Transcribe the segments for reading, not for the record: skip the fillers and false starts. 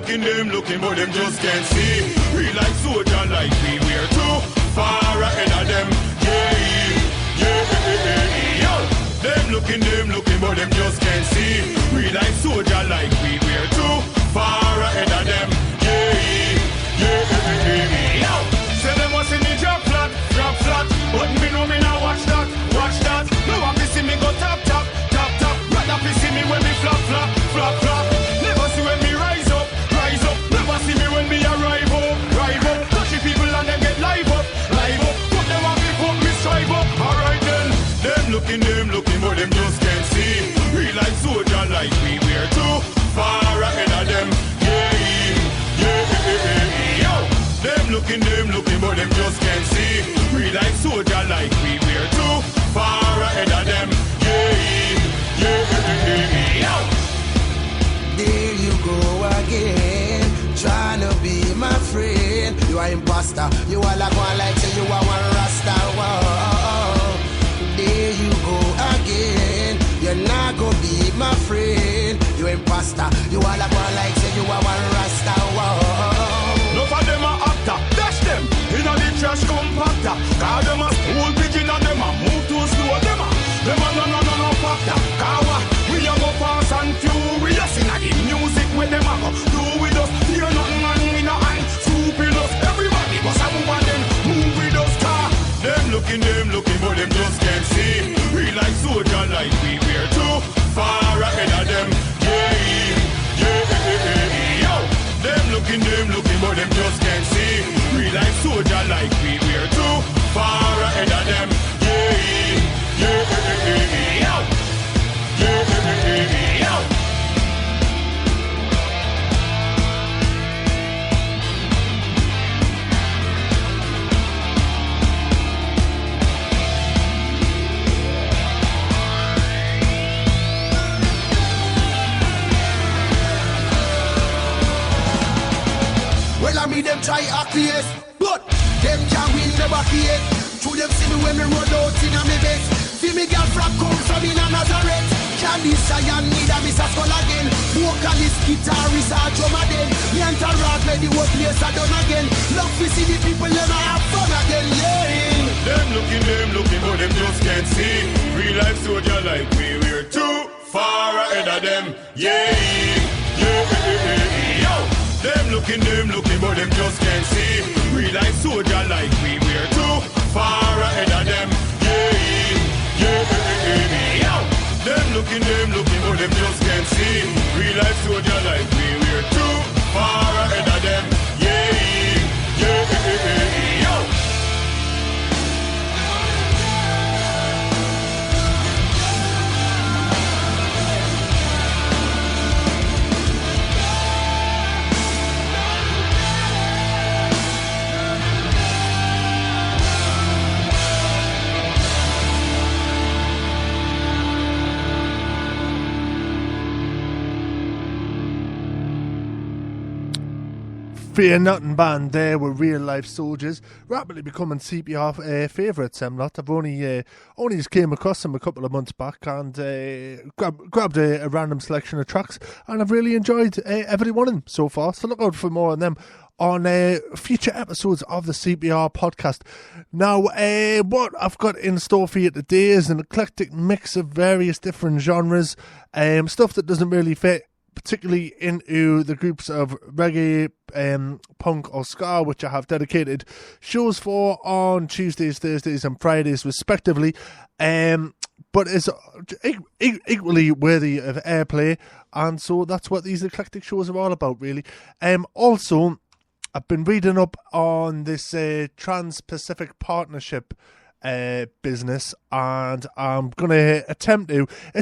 looking, but them just can't see. We like soldier like we're too far ahead of them. Yo, them looking, but them just can't see. We like soldier like we're too far ahead of them. Yo, say them was in the drop flat, but me know me now watch that. No one see me go tap. Rather see me when me flop. Never see when me rise up. Never see me when me arrive up. Touchy people and them get live up. Put them up before me strive up. Alright then, them looking, but them just can't see. We like soldier like we're too far ahead of them. Yo, them looking, but them just can't see. We like soldier like we're too far ahead of them. Yo. There you go again, trying to be my friend. You are imposter, you are like one like say you are one rasta. Whoa. There you go again, you're not gonna be my friend. You imposter, you are like one like say you are one rasta. Whoa. No for them a actor, dash them in a the trash compactor. Cause them a school pigeon and them a move too slow. Them a no factor. Cause we a go fast and furious in a the music when them a go do with us. Hear nothing man in a hand, stupid us. Everybody was a move and them move with us. Car them looking, but them just can't see. We like soldier like we're too far ahead of them. Yo, them looking, but them just can't see. We like soldier like we're too far ahead of them. Yo. Well, I mean them try acquiesce, but them can't win the back yet. Through them see me when me roll out in a me best. See me girl from come from in a Nazareth. Candy Cheyenne need a Mr. Skull again. Vocalist, guitarist, or drummer then. Me and Tarot play the whole place I done again. Love to see the people them have fun again, yeah. Them looking, but them just can't see. Real life soldier like we're too far ahead of them. Yo, them looking, but them just can't see. Real life soldier like we're too far ahead of them. Yo, them looking, but them just can't see. Real life soldier like we're too far ahead of them. Yo. Fear Nothing band there were Real Life Soldiers, rapidly becoming CPR favourites. Lot. I've only just came across them a couple of months back and grabbed a random selection of tracks, and I've really enjoyed every one of them so far. So look out for more on them on future episodes of the CPR podcast. Now, what I've got in store for you today is an eclectic mix of various different genres, stuff that doesn't really fit particularly into the groups of reggae, punk or ska, which I have dedicated shows for on Tuesdays, Thursdays and Fridays respectively, but is equally worthy of airplay, and so that's what these eclectic shows are all about, really. Also, I've been reading up on this Trans-Pacific Partnership business, and I'm gonna attempt to. I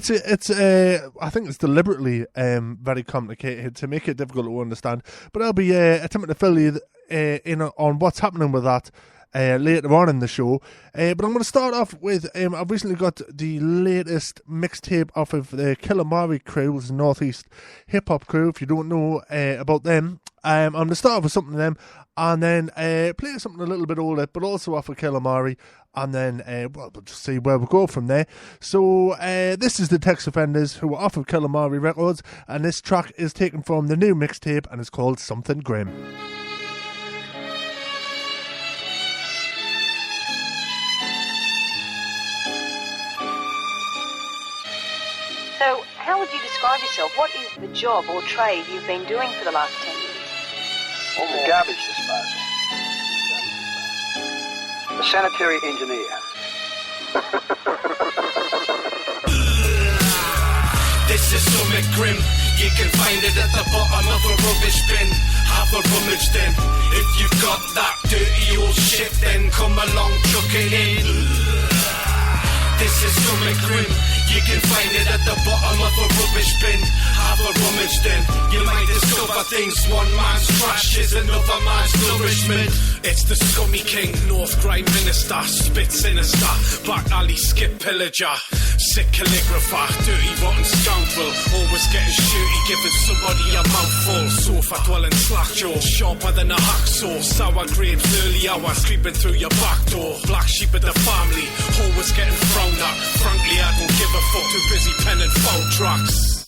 think it's deliberately very complicated to make it difficult to understand. But I'll be attempting to fill you in on what's happening with that later on in the show. But I'm going to start off with, I've recently got the latest mixtape off of the Killamari crew, the Northeast hip-hop crew. If you don't know about them, I'm going to start off with something of them, and then play something a little bit older, but also off of Killamari, and then we'll just see where we go from there. So this is the Tex Offenders, who are off of Killamari Records, and this track is taken from the new mixtape, and it's called Something Grim. So, how would you describe yourself? What is the job or trade you've been doing for the last 10 years? The garbage disposal. The sanitary engineer. This is something grim. You can find it at the bottom of a rubbish bin. Have a rummage then. If you've got that dirty old shit, then come along, chuck it in. This is something grim. You can find it at the bottom of a rubbish bin. Have a rummage then. You might discover things. One man's trash is another man's nourishment. It's the scummy king, North Grey minister, spit sinister, back alley skip pillager, sick calligrapher, dirty rotten scoundrel, always getting shooty, giving somebody a mouthful, sofa dwelling slackjaw, sharper than a hacksaw, sour grapes early hours, creeping through your back door, black sheep of the family, always getting frowned at, frankly I don't give a fuck, too busy penning foul tracks.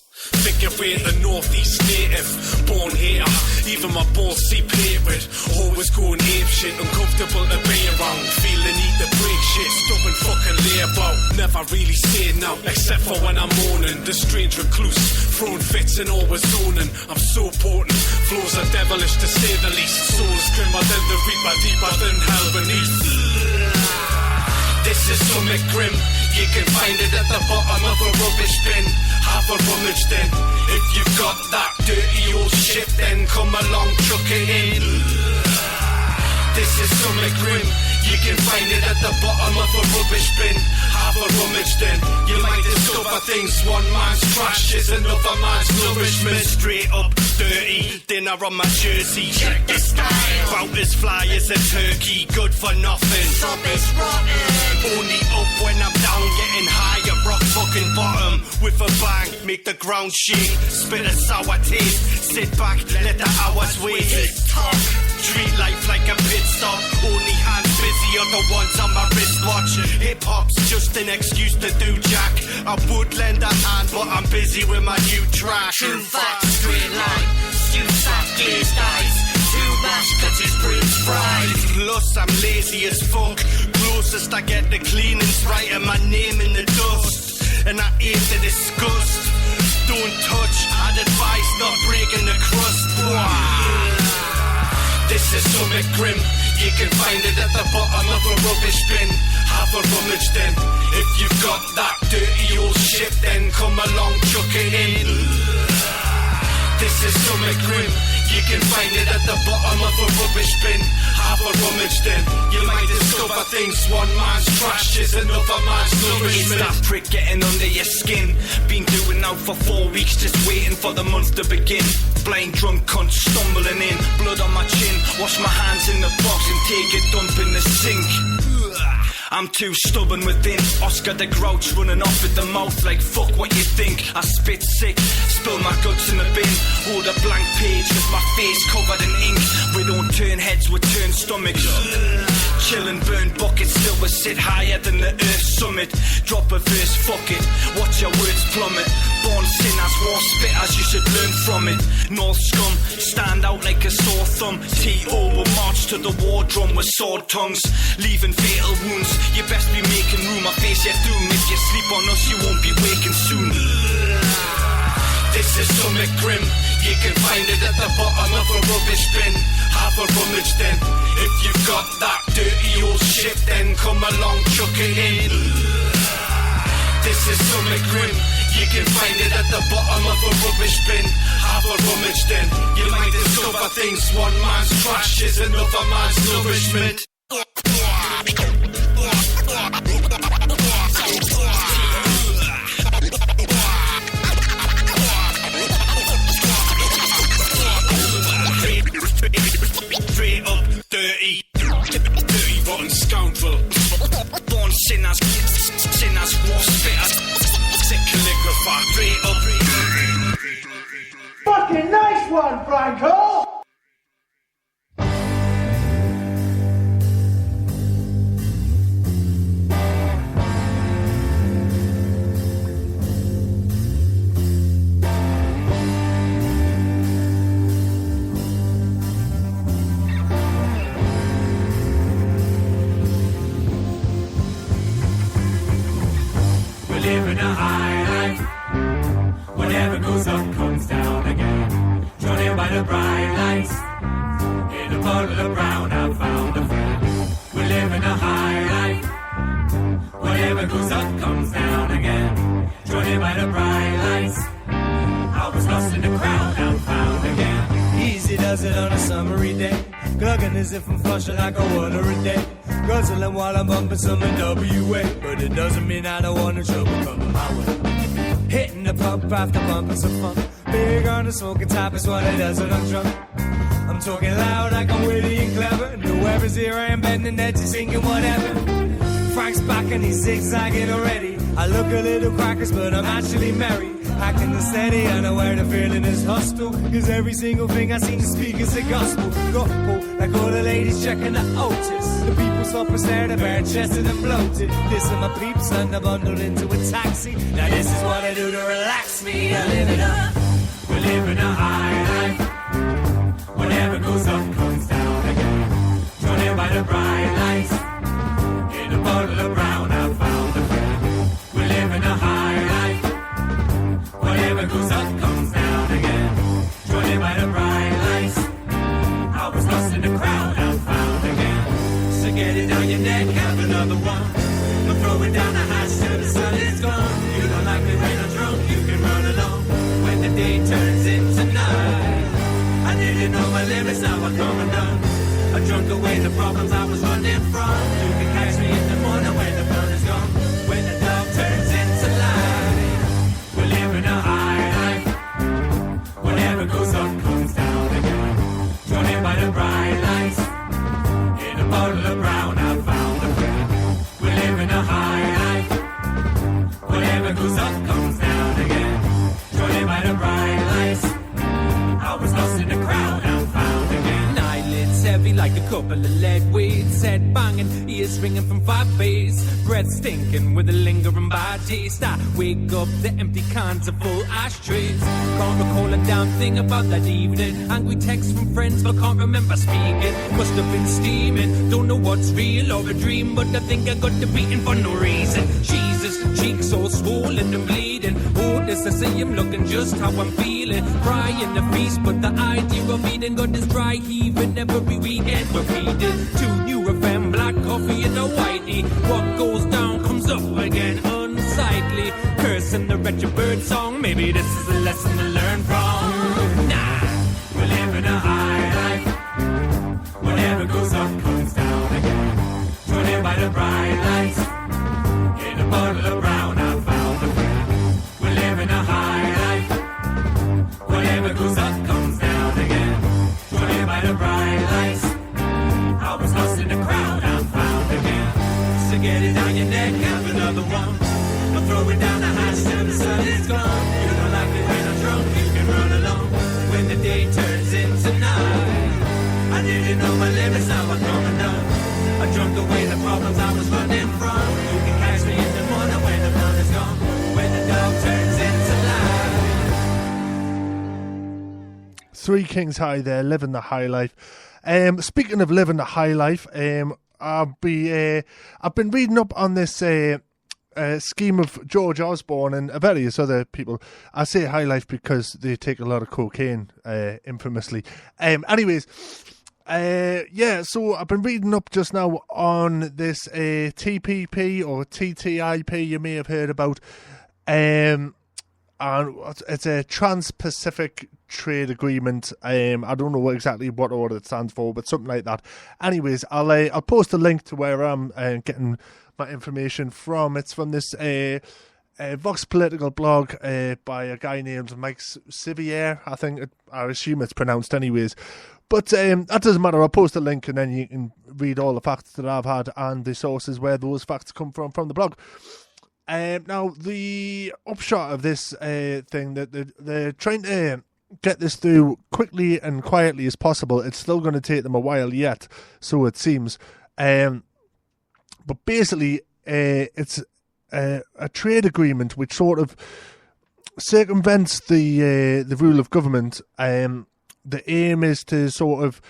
Figure eight, a Northeast native, born here, even my balls seep hatred, always going ape shit, uncomfortable to be around, feeling need to break shit, stubborn fucking lay about, never really say no, except for when I'm mourning, the strange recluse, throwing fits and always zoning, I'm so potent, flows are devilish to say the least, souls grimmer than the reaper, deeper than hell beneath. This is something grim. You can find it at the bottom of a rubbish bin. Have a rummage then. If you've got that dirty old shit, then come along, chuck it in. This is something grim. You can find it at the bottom of a rubbish bin. Have a rummage then. You might discover things. One man's trash is another man's nourishment. Straight up dirty, dinner on my jersey. Check the style. About as fly as a turkey, good for nothing. Stop is rotten. Only up when I'm down, getting higher, rock fucking bottom. With a bang, make the ground shake. Spit a sour taste. Sit back, let the hours wait. Tick-tock. Treat life like a pit stop. Only hands busy are the ones on my wristwatch. Hip-hop's just an excuse to do jack. I would lend a hand, but I'm busy with my new track. True facts, straight line. Stew sack, glazed eyes. Two mash cutters, bridge fried. Plus I'm lazy as fuck. Closest I get to cleaning's writing my name in the dust. And I hate the disgust. Don't touch, I'd advise not breaking the crust. This is something grim. You can find it at the bottom of a rubbish bin. Have a rummage then. If you've got that dirty old shit, then come along, chuck it in. This is something grim. You can find it at the bottom of a rubbish bin. Have a rummage then. You might discover things. One man's trash is another man's nourishment. It's that prick getting under your skin. Been doing now for 4 weeks, just waiting for the month to begin. Blind drunk cunt stumbling in, blood on my chin. Wash my hands in the box and take a dump in the sink. I'm too stubborn within. Oscar the Grouch running off at the mouth like fuck what you think. I spit sick, spill my guts in the bin. Hold a blank page with my face covered in ink. We don't turn heads, we turn stomachs. Chill and burn buckets till we sit higher than the earth's summit. Drop a verse, fuck it, watch your words plummet. Born sinners, war spitters, you should learn from it. North scum, stand out like a sore thumb. T.O. will march to the war drum with sword tongues, leaving fatal wounds. You best be making room, I face your doom. If you sleep on us, you won't be waking soon. This is something grim. You can find it at the bottom of a rubbish bin. Have a rummage then. If you've got that dirty old shit, then come along, chuck it in. This is something grim. You can find it at the bottom of a rubbish bin. Have a rummage then. You might discover things. One man's trash is another man's nourishment. Straight up dirty fucking nice one, Franco! Living a high life. Whatever goes up comes down again. Drawn in by the bright lights. In a bottle of brown I found a friend. We're living a high life. Whatever goes up comes down again. Drawn in by the bright lights. I was lost in the crowd and found again. Easy does it on a summery day. Glugging as if I'm flushing like a water a day. Guzzling while I'm bumping some NWA. But it doesn't mean I don't want no trouble coming my way. Hitting the pump after bumping some fun. Big on the smoking top is what it does when I'm drunk. I'm talking loud like I'm witty and clever. And whoever's here I am bending edges singing whatever. Frank's back and he's zigzagging already. I look a little crackers but I'm actually merry. Acting steady, unaware the feeling is hostile. Cause every single thing I seem to speak is the gospel. Gospel, like all the ladies checking the Otis. The people stop and stare, they're bare-chested and bloated. This and my peeps and I bundled into a taxi. Now this is what I do to relax me. I live it up. We're living a high life. Whatever goes up comes down again. Drawn in by the bright lights. In a bottle of brown I found a friend. We're living a high life. Whatever goes up comes down again. Drawn in by the bright lights. I was lost in the crowd and found again. So get it down your neck, have another one. But throw it down the hatch till the sun is gone. You don't like me when I'm drunk, you can run along. When the day turns into night, I didn't know my limits, now I come undone. I drunk away the problems I was running from. You can catch me in the morning when the fun is gone. When the dark turns into light, we're living a high life. Whatever goes up comes down again. Drawn in by the bright lights. In a bottle of brown I found a friend. We're living a high life. Whatever goes up comes down again. Drawn in by the bright lights. I was lost in the crowd and found again. Eyelids heavy like a couple of lead weights. Head banging, ears ringing from 5 bass. Breath stinking with a lingering bad taste. I wake up, the empty cans are full ashtrays. Can't recall a damn thing about that evening. Angry texts from friends but can't remember speaking. Must have been steaming, don't know what's real or a dream. But I think I got the beating for no reason. Jesus, cheeks all swollen and bleeding. Oh, this I say I'm looking just how I'm feeling. Crying the feast, but the idea of eating got this dry heaving every weekend. Repeated, 2 new FM, black coffee and a whitey. What goes down comes up again, unsightly. Cursing the wretched bird song, maybe this is a lesson to learn from. Nah, we're living a high life. Whatever goes up comes down again. Drawn in by the bright lights. In a bottle of brown I found a friend. We're living a high life. Whatever goes up comes down again. Drawn in by the bright lights. I was lost in the crowd and found again. So get it down your neck, have another one. But throw it down the hatch till the sun is gone. You don't like me when I'm drunk, you can run along. When the day turns into night, I didn't know my limits, now I'm coming down. I drunk away the problems I was running from. You can catch me in the morning when the fun is gone. When the dark turns into light. Three Kings High there, living the high life. Speaking of living the high life, I've been reading up on this scheme of George Osborne and various other people. I say high life because they take a lot of cocaine, infamously. Anyways, so I've been reading up just now on this TPP or TTIP you may have heard about. And it's a Trans-Pacific Trade Agreement. I don't know exactly what order it stands for, but something like that. Anyways, I'll post a link to where I'm getting my information from. It's from this Vox Political blog by a guy named Mike Sivier. I assume it's pronounced anyways. But that doesn't matter. I'll post a link and then you can read all the facts that I've had and the sources where those facts come from the blog. Now, the upshot of this thing, that they're trying to get this through quickly and quietly as possible. It's still going to take them a while yet, so it seems. But basically, it's a trade agreement which sort of circumvents the rule of government. The aim is to sort of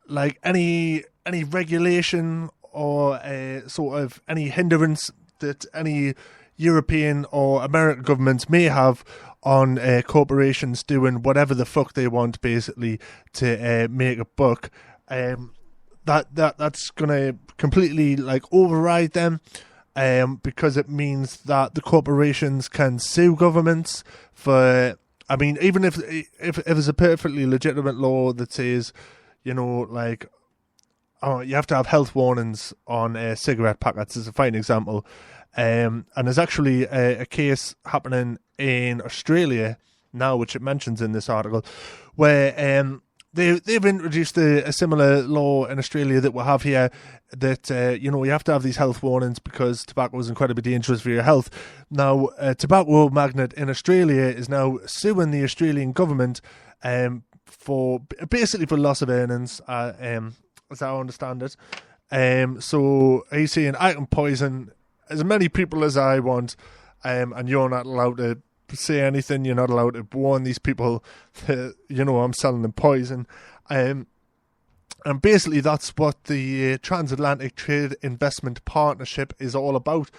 like any regulation or sort of any hindrance that any European or American governments may have on corporations doing whatever the fuck they want, basically, to make a buck. That's gonna completely like override them, because it means that the corporations can sue governments for. I mean, even if there's a perfectly legitimate law that says, you know, like, oh, you have to have health warnings on cigarette packets, is a fine example. And there's actually a case happening in Australia now, which it mentions in this article, where they've introduced a similar law in Australia that we have here, that you know, you have to have these health warnings because tobacco is incredibly dangerous for your health. Now, a tobacco magnate in Australia is now suing the Australian government for basically for loss of earnings, as I understand it. So he's saying, I can poison as many people as I want, and you're not allowed to say anything. You're not allowed to warn these people that, you know, I'm selling them poison. And basically that's what the Transatlantic Trade Investment Partnership is all about.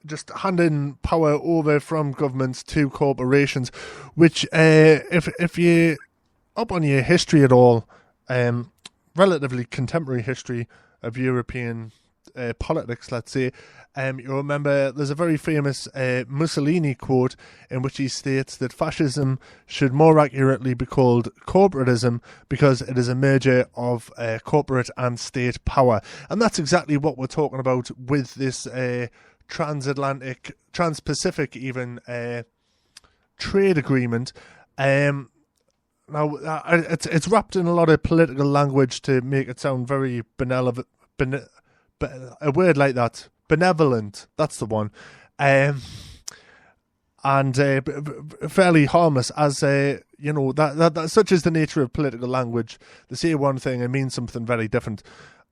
Just handing power over from governments to corporations, which if you up on your history at all, relatively contemporary history of European politics, let's say, you remember there's a very famous Mussolini quote in which he states that fascism should more accurately be called corporatism because it is a merger of corporate and state power. And that's exactly what we're talking about with this transatlantic, trans-Pacific even trade agreement. Now, it's wrapped in a lot of political language to make it sound very benevolent. A word like that, benevolent, that's the one, and fairly harmless, as you know, that such is the nature of political language. They say one thing and means something very different,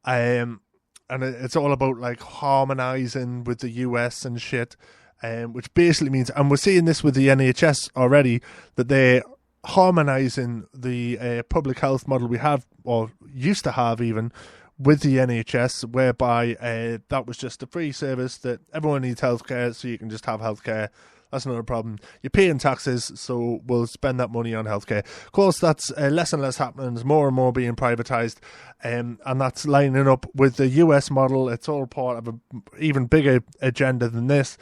and it's all about like harmonizing with the US and shit, which basically means, and we're seeing this with the NHS already, that they're harmonizing the public health model we have, or used to have even, with the NHS, whereby that was just a free service that everyone needs healthcare, so you can just have healthcare. That's not a problem. You're paying taxes, so we'll spend that money on healthcare. Of course, that's less and less happening. There's more and more being privatised, and that's lining up with the US model. It's all part of an even bigger agenda than this,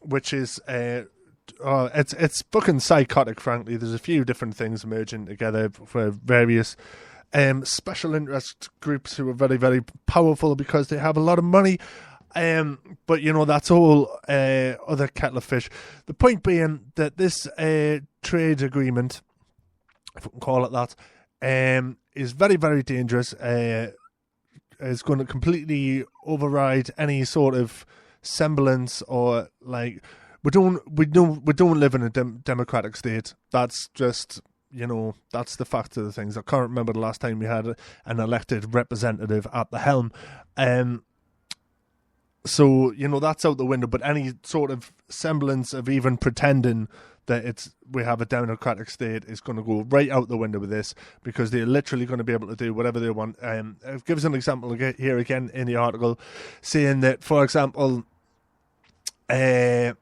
which is it's fucking psychotic, frankly. There's a few different things merging together for various special interest groups who are very, very powerful because they have a lot of money. But, you know, that's all other kettle of fish. The point being that this trade agreement, if we can call it that, is very, very dangerous. Is going to completely override any sort of semblance, or like, we don't live in a democratic state. That's just, you know, that's the fact of the things. I can't remember the last time we had an elected representative at the helm. So, you know, that's out the window. But any sort of semblance of even pretending that we have a democratic state is going to go right out the window with this, because they're literally going to be able to do whatever they want. It gives an example here again in the article, saying that, for example, if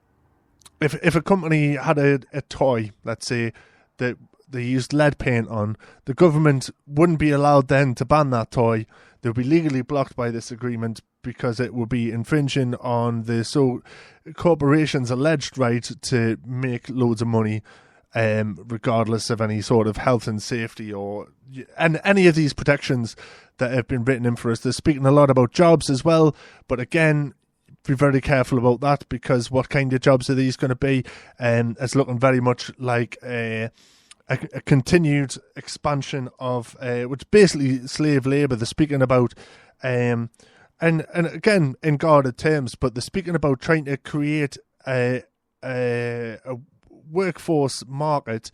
a company had a toy, let's say, that they used lead paint on, the government wouldn't be allowed then to ban that toy. They'll be legally blocked by this agreement because it would be infringing on the corporation's alleged right to make loads of money, regardless of any sort of health and safety and any of these protections that have been written in for us. They're speaking a lot about jobs as well, but again, be very careful about that, because what kind of jobs are these going to be? It's looking very much like a continued expansion of which basically slave labour. They're speaking about and again in guarded terms, but they're speaking about trying to create workforce market,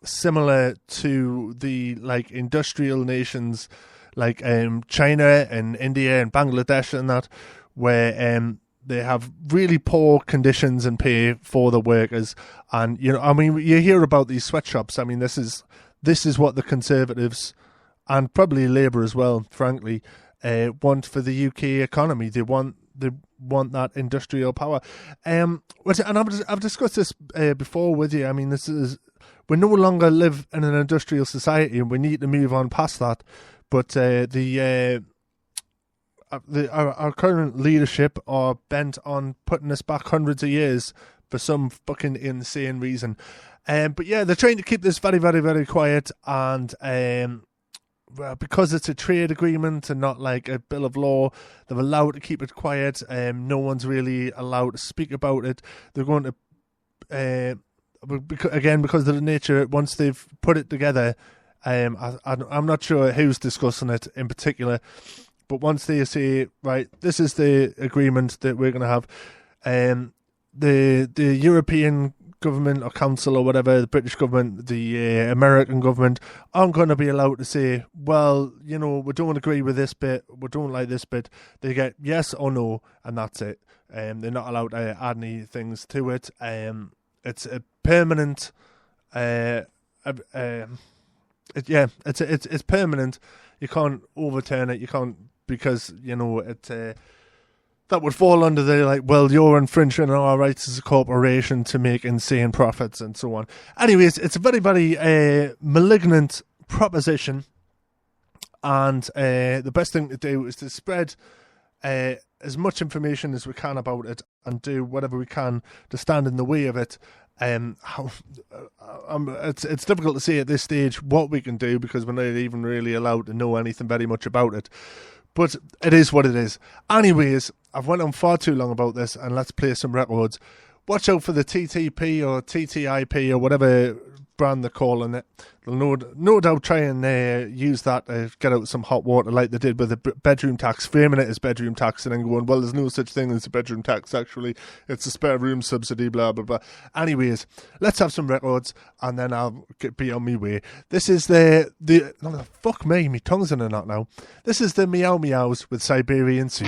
similar to the like industrial nations like China and India and Bangladesh and that, where they have really poor conditions and pay for the workers. And you know, I mean, you hear about these sweatshops. I mean, this is what the Conservatives and probably Labour as well, frankly, want for the UK economy. They want that industrial power. And I've discussed this before with you. I mean, we no longer live in an industrial society, and we need to move on past that. But our current leadership are bent on putting us back hundreds of years for some fucking insane reason. But yeah, they're trying to keep this very, very, very quiet, and because it's a trade agreement and not like a bill of law, they're allowed to keep it quiet. No one's really allowed to speak about it. They're going to, because of the nature, once they've put it together, I'm not sure who's discussing it in particular, but once they say, right, this is the agreement that we're going to have, the European government or council or whatever, the British government, the American government, aren't going to be allowed to say, well, you know, we don't agree with this bit, we don't like this bit. They get yes or no, and that's it. They're not allowed to add any things to it. It's a permanent. It's permanent. You can't overturn it. You can't, because you know it. That would fall under the like, well, you're infringing on our rights as a corporation to make insane profits and so on. Anyways, it's a very, very malignant proposition, and the best thing to do is to spread as much information as we can about it and do whatever we can to stand in the way of it. It's difficult to say at this stage what we can do, because we're not even really allowed to know anything very much about it. But it is what it is. Anyways, I've went on far too long about this, and let's play some records. Watch out for the TTP or TTIP or whatever brand they're calling it. They'll no doubt try and use that to get out some hot water, like they did with the bedroom tax, framing it as bedroom tax and then going, well, there's no such thing as a bedroom tax, actually. It's a spare room subsidy, blah, blah, blah. Anyways, let's have some records, and then I'll be on my way. This is oh, fuck me, my tongue's in a knot now. This is the Meow Meows with Siberian Soup.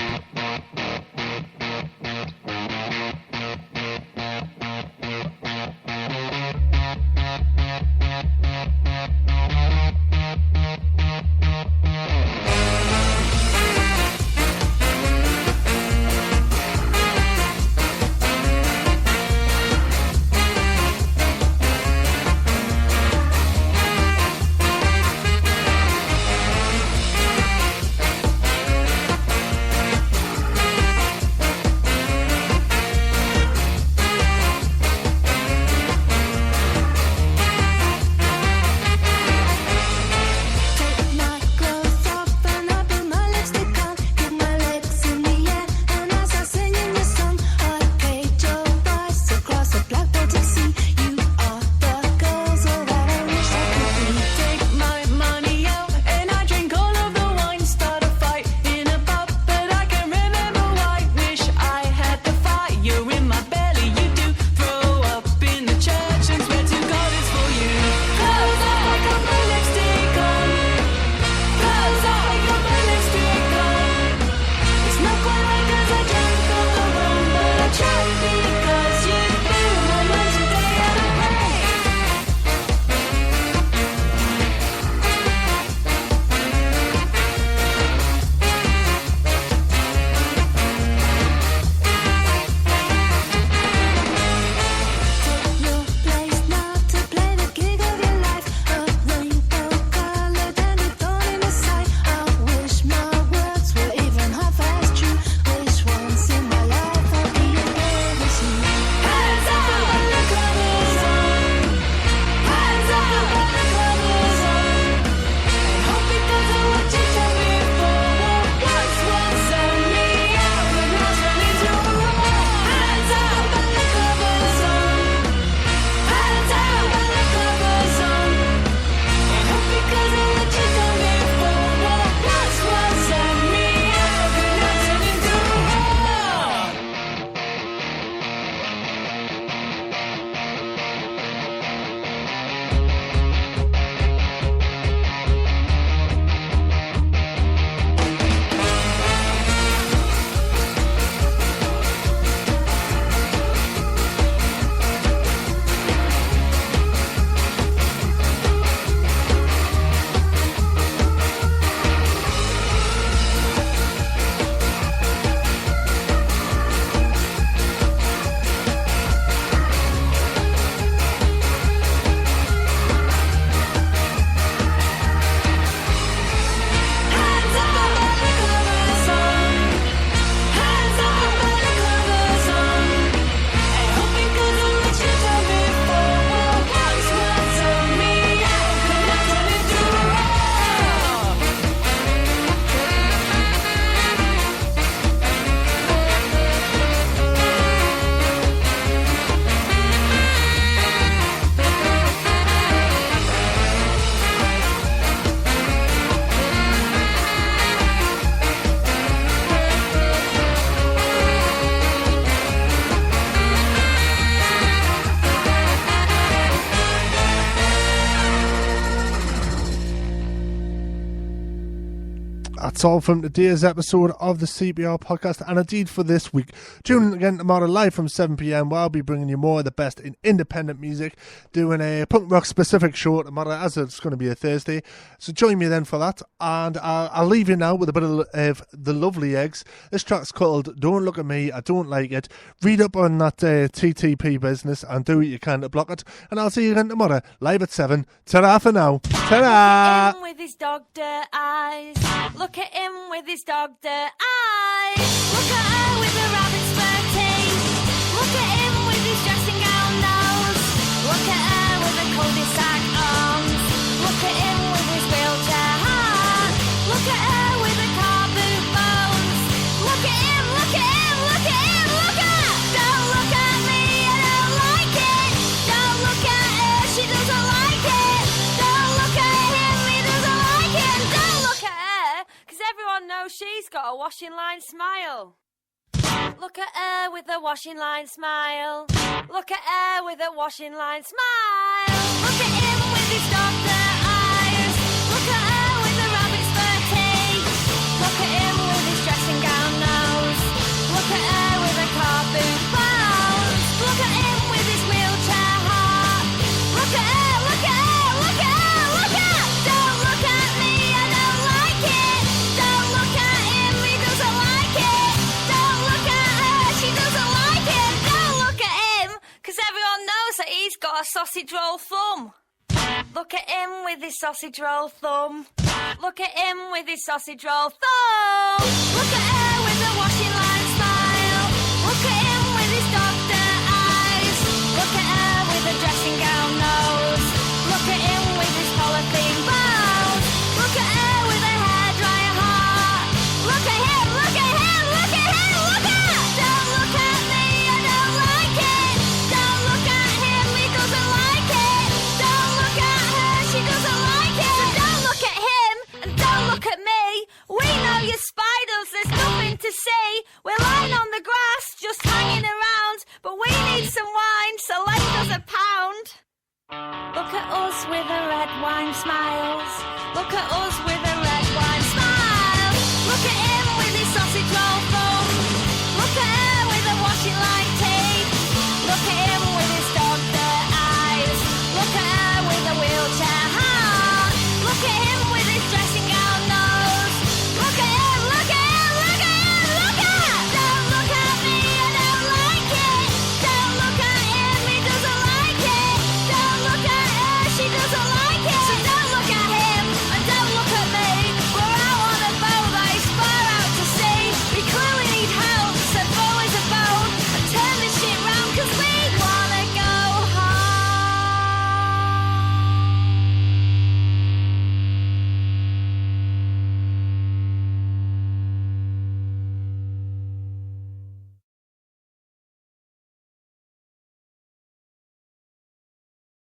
that's all from today's episode of the CPR podcast, and indeed for this week. Tune in again tomorrow live from 7pm, where I'll be bringing you more of the best in independent music, doing a punk rock specific show tomorrow, as it's going to be a Thursday. So join me then for that, and I'll leave you now with a bit of the Lovely Eggs. This track's called Don't Look at Me, I Don't Like It. Read up on that TTP business and do what you can to block it, and I'll see you again tomorrow live at 7. Ta-ra for now. Ta-ra! Look at him with his dog dirt eyes. Look at him with his dog dirt eyes. Look at her with the rabbit's fur teeth. Look at him with his dressing gown nose. Look at her with the cul-de-sac arms. Look at him with his wheelchair heart. Look at her with the car boot bones. Look at him, look at him, look at him, look at her. Don't look at me, I don't like it. Don't look at her, she doesn't like it. Don't look at him, he doesn't like it. And don't look at her, because everyone knows she's got a washing line smile. Look at her with a washing line smile. Look at her with a washing line smile. Look at him with his dog dirt eyes. Look at her with the rabbit's fur teeth. Look at him with his dressing gown nose. Look at her with a car boot bones. Look at him with his wheelchair heart. Look at her, look at her, look at her, look at her. Don't look at me, I don't like it. Don't look at him, he doesn't like it. Don't look at her, she doesn't like it. Don't look at him, because everyone knows that he's got a sausage roll thumb. Look at him with his sausage roll thumb. Look at him with his sausage roll thumb. Look at her with a washing line smile. Look at him with his dog dirt eyes. Look at her with a dressing gown nose. Look at him with his polythene bones. Look at her with a hairdryer heart. Look at him, look at him, look at him, look at her. Don't look at me, I don't like it. Don't look at him, he doesn't like it. Don't look at her, she doesn't like it. So don't look at him, and don't look at me. We know you're spiders, there's nothing to see. We're lying on the grass, just hanging around. But we need some wine, so lend us a pound. Look at us with the red wine smiles. Look at us with the red